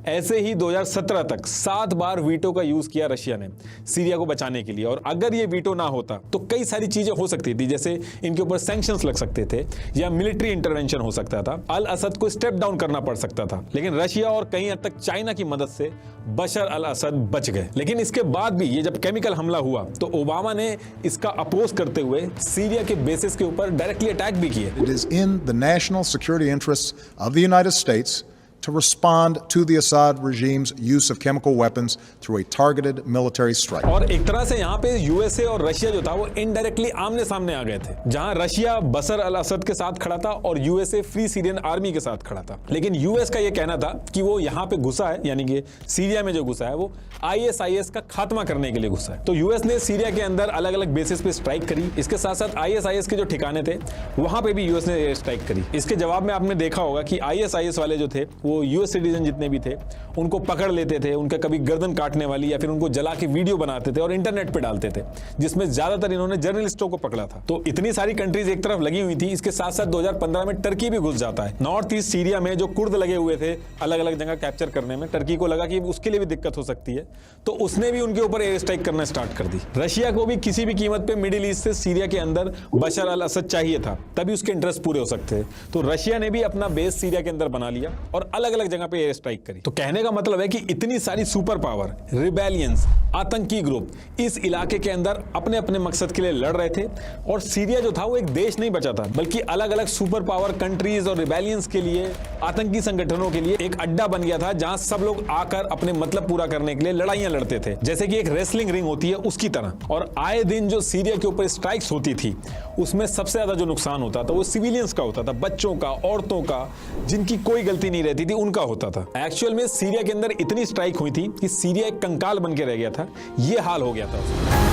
ऐसे ही 2017 तक 7 बार वीटो का यूज किया रशिया ने सीरिया को बचाने के लिए। और अगर ये वीटो ना होता तो कई सारी चीजें हो सकती थी, जैसे इनके ऊपर सैंक्शंस लग सकते थे या मिलिट्री इंटरवेंशन हो सकता था, अल असद को स्टेप डाउन करना पड़ सकता था। लेकिन रशिया और कहीं हद तक चाइना की मदद से बशर अल असद बच गए। लेकिन इसके बाद भी ये जब केमिकल हमला हुआ तो ओबामा ने इसका अपोज करते हुए सीरिया के बेसिस के ऊपर डायरेक्टली अटैक भी किए। It is in the national security interests of the United States to respond to the Assad regime's use of chemical weapons through a targeted military strike. और एक तरह से यहाँ पे यूएसए और रशिया जो था वो इनडायरेक्टली आमने सामने आ गए थे, जहां रशिया बशर अल असद के साथ खड़ा था और यूएसए फ्री सीरियन आर्मी के साथ खड़ा था। लेकिन यूएस का ये कहना था कि वो यहाँ पे घुसा है, यानी कि सीरिया में जो घुसा है वो आईएसआईएस का खात्मा करने के लिए घुसा है। तो यूएस ने सीरिया के अंदर अलग अलग बेसिस पे स्ट्राइक करी। इसके साथ साथ आईएसआईएस के जो ठिकाने थे वहां पे भी यूएस ने एयर स्ट्राइक करी। इसके जवाब में आपने देखा होगा कि आईएसआईएस वाले जो थे वो यूएस सिटीजन जितने भी थे उनको पकड़ लेते थे, उनका कभी गर्दन काटने वाली या फिर उनको जला के वीडियो बनाते थे और इंटरनेट पे डालते थे, जिसमें ज्यादातर इन्होंने जर्नलिस्टों को पकड़ा था। तो इतनी सारी कंट्रीज एक तरफ लगी हुई थी। इसके साथ साथ 2015 में टर्की भी घुस जाता है। नॉर्थ ईस्ट सीरिया में जो कुर्द लगे हुए थे अलग अलग जगह कैप्चर करने में, टर्की को लगा कि उसके लिए भी दिक्कत हो सकती है, तो उसने भी उनके ऊपर एयर स्ट्राइक करना स्टार्ट कर दी। रशिया को भी किसी भी कीमत पे मिडिल ईस्ट से सीरिया के अंदर बशर अल असद चाहिए था, तभी उसके इंटरेस्ट पूरे हो सकते थे। तो रशिया ने भी अपना बेस सीरिया के अंदर बना लिया और अलग अलग जगह पे एयर स्ट्राइक करी। तो कहने का मतलब है कि इतनी सारी सुपर पावर, रिबेलियंस, आतंकी ग्रुप इस इलाके के अंदर अपने अपने मकसद के लिए लड़ रहे थे। और सीरिया जो था वो एक देश नहीं बचा था, बल्कि अलग अलग सुपर पावर कंट्रीज और रिबेलियंस के लिए, आतंकी संगठनों के लिए एक अड्डा बन गया था, जहां सब लोग आकर अपने मतलब पूरा करने के लिए लड़ाइयां लड़ते थे, जैसे कि एक रेसलिंग रिंग होती है उसकी तरह। और आए दिन जो सीरिया के ऊपर स्ट्राइक्स होती थी उसमें सबसे ज्यादा जो नुकसान होता था वो सिविलियंस का होता था, बच्चों का, औरतों का, जिनकी कोई गलती नहीं रहती स्थिति उनका होता था। एक्चुअल में सीरिया के अंदर इतनी स्ट्राइक हुई थी कि सीरिया एक कंकाल बन के रह गया था, ये हाल हो गया था उसका।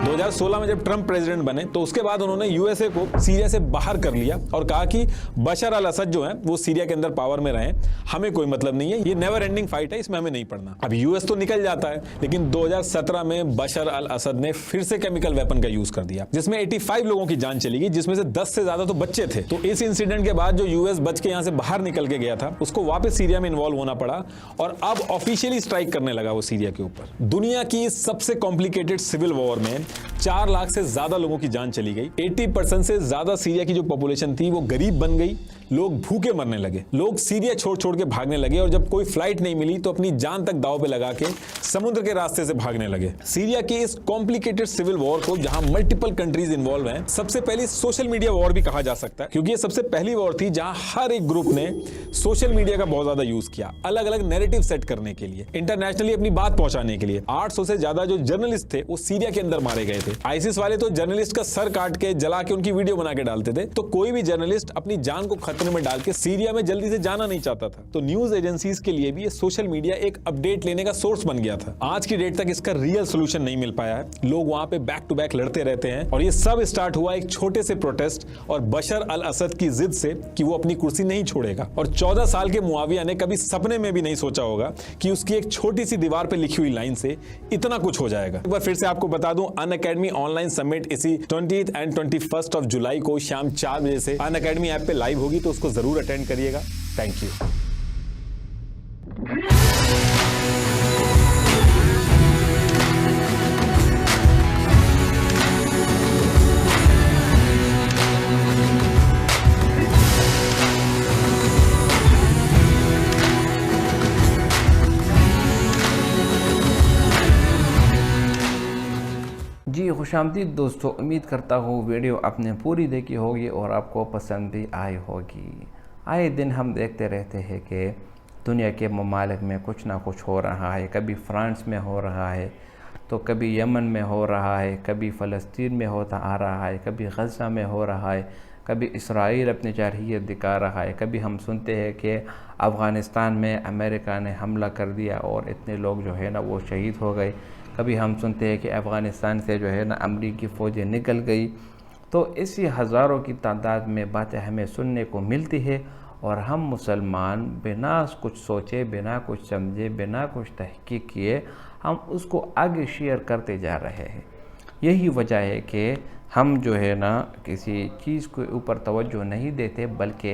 2016 में जब ट्रंप प्रेसिडेंट बने तो उसके बाद उन्होंने यूएसए को सीरिया से बाहर कर लिया और कहा कि बशर अल असद जो है वो सीरिया के अंदर पावर में रहे, हमें कोई मतलब नहीं है, ये नेवर एंडिंग फाइट है, इसमें हमें नहीं पड़ना। अब यूएस तो निकल जाता है, लेकिन 2017 में बशर अल असद ने फिर से केमिकल वेपन का यूज कर दिया, जिसमें 85 लोगों की जान चली गई, जिसमें से 10 से ज्यादा तो बच्चे थे। तो इस इंसिडेंट के बाद जो यूएस बच के यहां से बाहर निकल के गया था, उसको वापस सीरिया में इन्वॉल्व होना पड़ा और अब ऑफिशियली स्ट्राइक करने लगा वो सीरिया के ऊपर। दुनिया की सबसे कॉम्प्लिकेटेड सिविल वॉर में 4 लाख से ज्यादा लोगों की जान चली गई। 80% से ज्यादा सीरिया की जो पॉपुलेशन थी वो गरीब बन गई, लोग भूखे मरने लगे, लोग सीरिया छोड़ छोड़ के भागने लगे और जब कोई फ्लाइट नहीं मिली तो अपनी जान तक दांव पे लगा के समुद्र के रास्ते से भागने लगे। सीरिया की इस कॉम्प्लिकेटेड सिविल वॉर को, जहां मल्टीपल कंट्रीज इन्वॉल्व हैं, सबसे पहली सोशल मीडिया वॉर भी कहा जा सकता है, क्योंकि ये सबसे पहली वॉर थी जहां हर एक ग्रुप ने सोशल मीडिया का बहुत ज्यादा यूज किया, अलग अलग नैरेटिव सेट करने के लिए, इंटरनेशनली अपनी बात पहुंचाने के लिए। 800 से ज्यादा जो जर्नलिस्ट थे वो सीरिया के अंदर मारे गए थे। आईसिस वाले तो जर्नलिस्ट का सर काट के जला के उनकी वीडियो बना के डालते थे, तो कोई भी जर्नलिस्ट अपनी जान को खतरे में डाल के सीरिया में जल्दी से जाना नहीं चाहता था। तो न्यूज एजेंसीज के लिए भी ये सोशल मीडिया एक अपडेट लेने का सोर्स बन गया था। आज की डेट तक इसका रियल सोल्यूशन नहीं मिल पाया है, लोग वहां पे बैक टू बैक लड़ते रहते हैं और ये सब स्टार्ट हुआ एक छोटे से प्रोटेस्ट और बशर अल असद की जिद से कि वो अपनी कुर्सी नहीं छोड़ेगा। और 14 साल के मुआविया ने कभी सपने में भी नहीं सोचा होगा कि उसकी एक छोटी सी दीवार पे लिखी हुई लाइन से इतना कुछ हो जाएगा। एक बार फिर से आपको बता दूं, अनअकैडमी ऑनलाइन समिट इसी 20th and 21st of July को शाम 4 बजे से अनअकैडमी ऐप पे लाइव होगी, तो उसको जरूर अटेंड करिएगा। Thank you. जी खुशामदीद दोस्तों, उम्मीद करता हूँ वीडियो आपने पूरी देखी होगी और आपको पसंद भी आई होगी। आए दिन हम देखते रहते हैं कि दुनिया के ममालिक में कुछ ना कुछ हो रहा है। कभी फ्रांस में हो रहा है, तो कभी यमन में हो रहा है, कभी फ़लस्तीन में होता आ रहा है, कभी गज़ा में हो रहा है, कभी इसराइल अपनी जारहियत दिखा रहा है, कभी हम सुनते हैं कि अफ़गानिस्तान में अमेरिका ने हमला कर दिया और इतने लोग जो है ना वो शहीद हो गए, कभी हम सुनते हैं कि अफ़गानिस्तान से जो है ना अमरीकी फ़ौजें निकल गई। तो इसी हज़ारों की तादाद में बातें हमें सुनने को मिलती है और हम मुसलमान बिना कुछ सोचे, बिना कुछ समझे, बिना कुछ तहकीक किए हम उसको आगे शेयर करते जा रहे हैं। यही वजह है कि हम जो है ना किसी चीज़ के ऊपर तवज्जो नहीं देते, बल्कि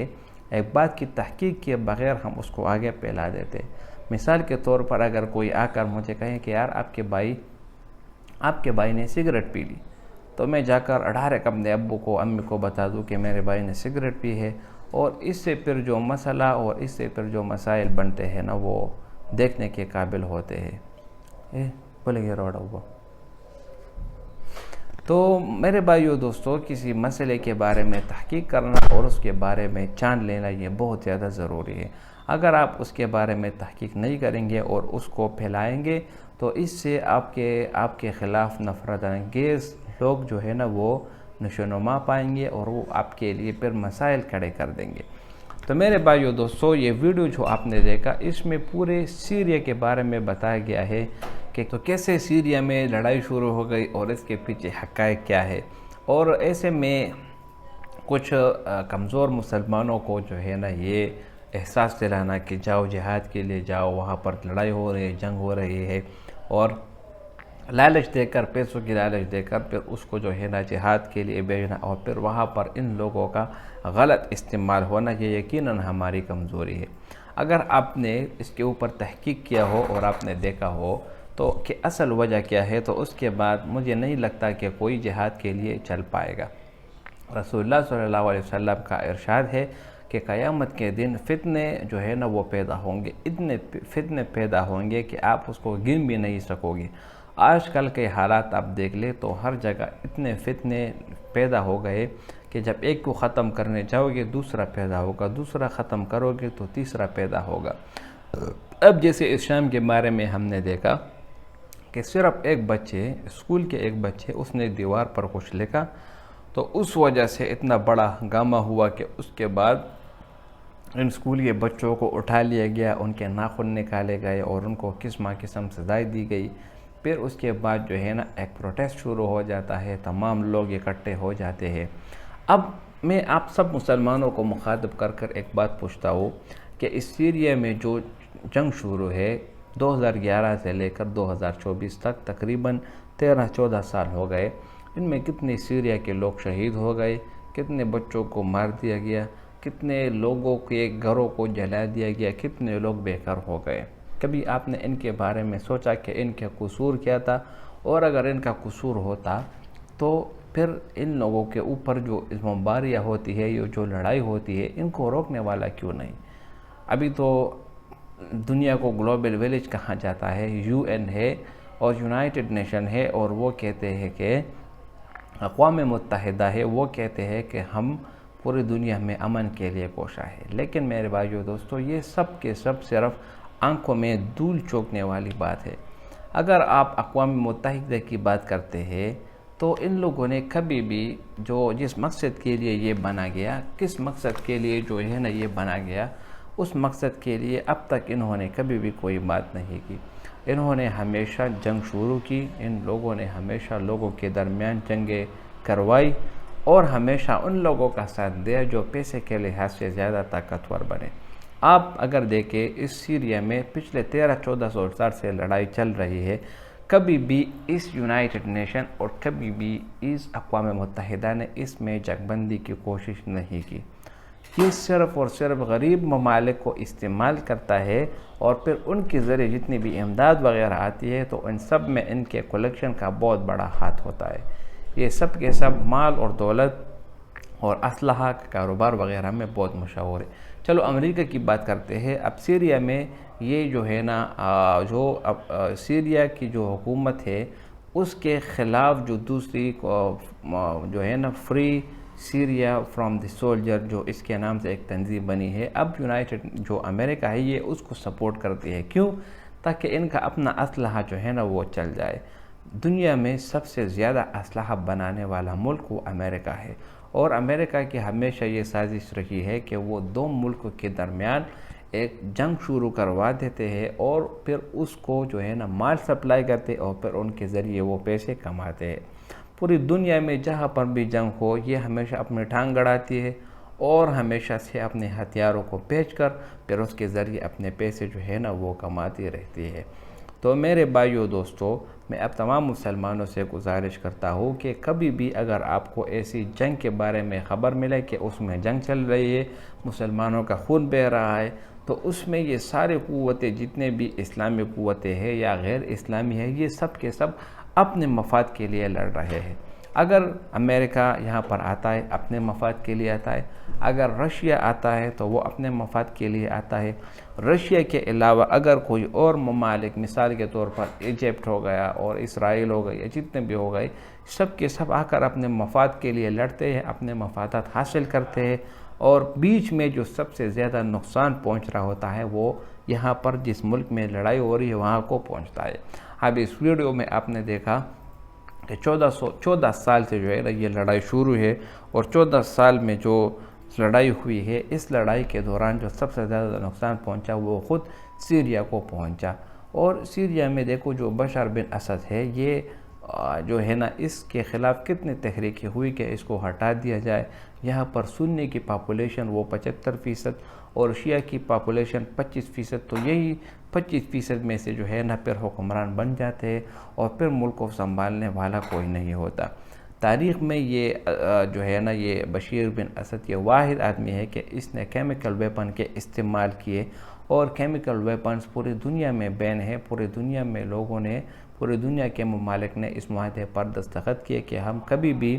एक बात की तहकीक किए बग़ैर हम उसको आगे फैला देते। मिसाल के तौर पर अगर कोई आकर मुझे कहे कि यार आपके भाई ने सिगरेट पी ली, तो मैं जाकर डायरेक्ट अपने अब्बू को, अम्मी को बता दूं कि मेरे भाई ने सिगरेट पी है, और इससे फिर जो मसला और इससे फिर जो मसाइल बनते हैं ना वो देखने के काबिल होते हैं। बोले रोड़ा हुआ। तो मेरे भाइयों दोस्तों, किसी मसले के बारे में तहकीक करना और उसके बारे में जान लेना ये बहुत ज़्यादा ज़रूरी है। अगर आप उसके बारे में तहकीक नहीं करेंगे और उसको फैलाएंगे तो इससे आपके ख़िलाफ़ नफ़रत अंगेज़ लोग जो है ना वो नशोनुमा पाएंगे और वो आपके लिए फिर मसाइल खड़े कर देंगे। तो मेरे भाइयों दोस्तों, ये वीडियो जो आपने देखा इसमें पूरे सीरिया के बारे में बताया गया है कि तो कैसे सीरिया में लड़ाई शुरू हो गई और इसके पीछे हक़ाइक़ क्या है। और ऐसे में कुछ कमज़ोर मुसलमानों को जो है ना ये एहसास दिलाना कि जाओ जिहाद के लिए जाओ, वहाँ पर लड़ाई हो रही है, जंग हो रही है, और लालच देकर, पैसों की लालच देकर फिर उसको जो है ना जिहाद के लिए भेजना और फिर वहाँ पर इन लोगों का गलत इस्तेमाल होना, ये यकीनन हमारी कमज़ोरी है। अगर आपने इसके ऊपर तहकीक किया हो और आपने देखा हो तो कि असल वजह क्या है, तो उसके बाद मुझे नहीं लगता कि कोई जिहाद के लिए चल पाएगा। रसूलुल्लाह सल्लल्लाहु अलैहि वसल्लम का इरशाद है कि क़यामत के दिन फितने जो है ना वो पैदा होंगे, इतने फितने पैदा होंगे कि आप उसको गिन भी नहीं सकोगे। आजकल के हालात आप देख ले तो हर जगह इतने फितने पैदा हो गए कि जब एक को ख़त्म करने जाओगे दूसरा पैदा होगा, दूसरा ख़त्म करोगे तो तीसरा पैदा होगा। अब जैसे इस शाम के बारे में हमने देखा कि सिर्फ एक बच्चे, स्कूल के एक बच्चे, उसने दीवार पर कुछ लिखा तो उस वजह से इतना बड़ा हंगामा हुआ कि उसके बाद इन स्कूल के बच्चों को उठा लिया गया, उनके नाखून निकाले गए और उनको किस्म सज़ाएँ दी गई। फिर उसके बाद जो है ना एक प्रोटेस्ट शुरू हो जाता है, तमाम लोग इकट्ठे हो जाते हैं। अब मैं आप सब मुसलमानों को मुखातब कर कर एक बात पूछता हूँ कि इस सीरिया में जो जंग शुरू है 2011 से लेकर 2024 तक तकरीबन 13-14 साल हो गए, इनमें कितने सीरिया के लोग शहीद हो गए, कितने बच्चों को मार दिया गया, कितने लोगों के घरों को जला दिया गया, कितने लोग बेघर हो गए। कभी आपने इनके बारे में सोचा कि इनका कसूर क्या था, और अगर इनका कसूर होता तो फिर इन लोगों के ऊपर जो इस बमबारियाँ होती है, ये जो लड़ाई होती है, इनको रोकने वाला क्यों नहीं? अभी तो दुनिया को ग्लोबल विलेज कहा जाता है, UN है और यूनाइटेड नेशन है, और वो कहते हैं कि अक़वाम मुत्तहिदा है, वो कहते हैं कि हम पूरी दुनिया में अमन के लिए कोशा है। लेकिन मेरे भाइयों दोस्तों, ये सब के सब सिर्फ आंखों में धूल चौंकने वाली बात है। अगर आप अक़वाम मुत्तहिदा की बात करते हैं तो इन लोगों ने कभी भी जो जिस मकसद के लिए ये बना गया, किस मकसद के लिए जो है ना ये बना गया, उस मकसद के लिए अब तक इन्होंने कभी भी कोई बात नहीं की। इन्होंने हमेशा जंग शुरू की, इन लोगों ने हमेशा लोगों के दरमियान जंगें करवाई और हमेशा उन लोगों का साथ दिया जो पैसे के लिहाज से ज़्यादा ताकतवर बने। आप अगर देखें, इस सीरिया में पिछले 13-14 साल से लड़ाई चल रही है, कभी भी इस यूनाइटेड नेशन और कभी भी इस अक़वाम मुत्तहिदा ने इसमें जंगबंदी की कोशिश नहीं की। ये सिर्फ़ और सिर्फ गरीब ममालिक को इस्तेमाल करता है और फिर उनके ज़रिए जितनी भी इमदाद वगैरह आती है तो इन सब में इनके कलेक्शन का बहुत बड़ा हाथ होता है। ये सब के सब माल और दौलत और असलहा का कारोबार वगैरह में बहुत मशहूर है। चलो अमेरिका की बात करते हैं। अब सीरिया में ये जो है ना सीरिया की जो हुकूमत है उसके ख़िलाफ़ जो दूसरी जो है ना free Syria from the soldier, जो इसके नाम से एक तंजीम बनी है, अब यूनाइटेड जो अमेरिका है ये उसको सपोर्ट करती है। क्यों? ताकि इनका अपना असलहा जो है ना वो चल जाए। दुनिया में सबसे ज़्यादा असलहा बनाने वाला मुल्क वो अमेरिका है और अमेरिका की हमेशा ये साजिश रही है कि वो दो मुल्कों के दरमियान एक जंग शुरू करवा देते हैं और फिर उसको जो है ना माल सप्लाई करते और फिर उनके ज़रिए वो पैसे कमाते हैं। पूरी दुनिया में जहाँ पर भी जंग हो ये हमेशा अपनी टांग गड़ाती है और हमेशा से अपने हथियारों को बेचकर फिर उसके ज़रिए अपने पैसे जो है ना वो कमाती रहती है। तो मेरे भाइयों दोस्तों, मैं अब तमाम मुसलमानों से गुजारिश करता हूँ कि कभी भी अगर आपको ऐसी जंग के बारे में ख़बर मिले कि उसमें जंग चल रही है, मुसलमानों का खून बह रहा है, तो उसमें ये सारे क़ुव्वतें जितने भी इस्लामी क़ुव्वतें हैं या गैर इस्लामी है, ये सब के सब अपने मफाद के लिए लड़ रहे हैं। अगर अमेरिका यहाँ पर आता है अपने मफाद के लिए आता है, अगर रशिया आता है तो वो अपने मफाद के लिए आता है। रशिया के अलावा अगर कोई और ममालिक, मिसाल के तौर पर इजिप्ट हो गया और इसराइल हो गई या जितने भी हो गए, सब के सब आकर अपने मफाद के लिए लड़ते हैं, अपने मफादात हासिल करते हैं और बीच में जो सबसे ज़्यादा नुकसान पहुँच रहा होता है वो यहाँ पर जिस मुल्क में लड़ाई हो रही है वहाँ को पहुँचता है। अब इस वीडियो में आपने देखा कि 14 साल से जो है ना ये लड़ाई शुरू है और 14 साल में जो लड़ाई हुई है, इस लड़ाई के दौरान जो सबसे ज़्यादा नुकसान पहुंचा वो ख़ुद सीरिया को पहुंचा। और सीरिया में देखो जो बशर बिन असद है, ये जो है ना इसके ख़िलाफ़ कितनी तहरीकें हुई कि इसको हटा दिया जाए। यहाँ पर सुन्नी की पॉपुलेशन वो 75% और शिया की पॉपुलेशन 25%, तो यही 25% में से जो है ना फिर हुक्मरान बन जाते हैं और फिर मुल्क को संभालने वाला कोई नहीं होता। तारीख़ में ये जो है ना ये बशीर बिन असद ये वाहिद आदमी है कि इसने केमिकल वेपन के इस्तेमाल किए और केमिकल वेपन्स पूरी दुनिया में बैन है। पूरी दुनिया में लोगों ने, पूरी दुनिया के ममालिक ने इस मुआहदे पर दस्तखत किए कि हम कभी भी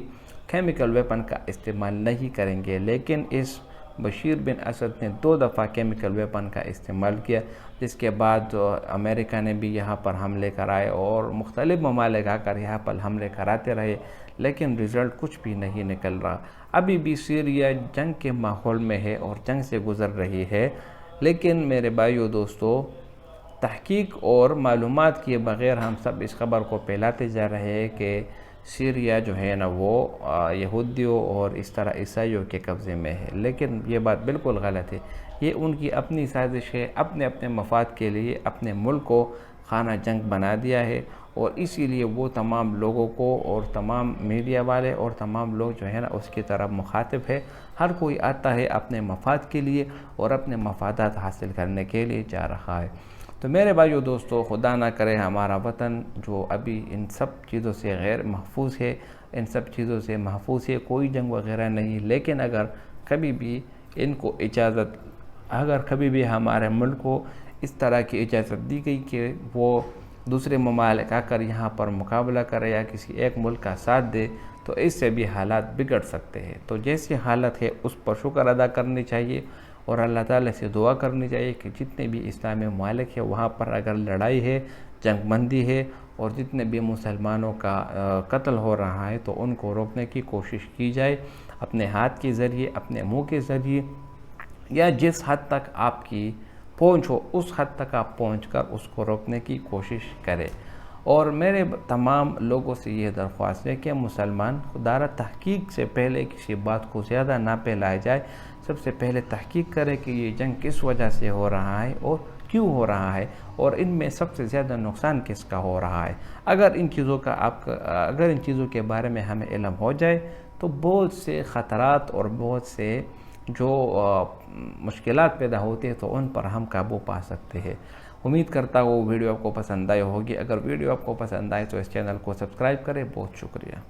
केमिकल वेपन का इस्तेमाल नहीं करेंगे। लेकिन इस बशीर बिन असद ने 2 दफ़ा केमिकल वेपन का इस्तेमाल किया, जिसके बाद अमेरिका ने भी यहाँ पर हमले कराए और मुख्तलिफ़ ममालिक आकर यहाँ पर हमले कराते रहे, लेकिन रिज़ल्ट कुछ भी नहीं निकल रहा। अभी भी सीरिया जंग के माहौल में है और जंग से गुज़र रही है। लेकिन मेरे भाइयों दोस्तों, तहकीक और मालूमात किए बग़ैर हम सब इस खबर को फैलाते जा रहे हैं कि सीरिया जो है ना वो यहूदियों और इस तरह ईसाइयों के कब्ज़े में है। लेकिन ये बात बिल्कुल गलत है। ये उनकी अपनी साजिश है, अपने अपने मफाद के लिए अपने मुल्क को खाना जंग बना दिया है। और इसीलिए वो तमाम लोगों को और तमाम मीडिया वाले और तमाम लोग जो है ना उसकी तरफ मुखातिब है। हर कोई आता है अपने मफाद के लिए और अपने मफादात हासिल करने के लिए जा रहा है। तो मेरे भाइयों दोस्तों, खुदा ना करे हमारा वतन जो अभी इन सब चीज़ों से गैर महफूज है, इन सब चीज़ों से महफूज है, कोई जंग वगैरह नहीं। लेकिन अगर कभी भी इनको इजाज़त, अगर कभी भी हमारे मुल्क को इस तरह की इजाज़त दी गई कि वो दूसरे ममालिक आकर यहाँ पर मुकाबला करे या किसी एक मुल्क का साथ दे, तो इससे भी हालात बिगड़ सकते हैं। तो जैसी हालत है उस पर शुक्र अदा करनी चाहिए और अल्लाह ताला से दुआ करनी चाहिए कि जितने भी इस्लामी ममालिक है वहाँ पर अगर लड़ाई है, जंगबंदी है और जितने भी मुसलमानों का कत्ल हो रहा है तो उनको रोकने की कोशिश की जाए, अपने हाथ के ज़रिए, अपने मुँह के ज़रिए, या जिस हद तक आपकी पहुँच हो उस हद तक आप पहुँचकर उसको रोकने की कोशिश करें। और मेरे तमाम लोगों से ये दरख्वास्त है कि मुसलमान खुदारा तहकीक से पहले किसी बात को ज़्यादा ना फैलाया जाए। सबसे पहले तहकीक करें कि ये जंग किस वजह से हो रहा है और क्यों हो रहा है और इनमें सबसे ज़्यादा नुकसान किसका हो रहा है। अगर इन चीज़ों के बारे में हमें इल्म हो जाए तो बहुत से ख़तरात और बहुत से जो मुश्किलात पैदा होती है तो उन पर हम काबू पा सकते हैं। उम्मीद करता हूँ वीडियो आपको पसंद आई होगी। अगर वीडियो आपको पसंद आए तो इस चैनल को सब्सक्राइब करें। बहुत शुक्रिया।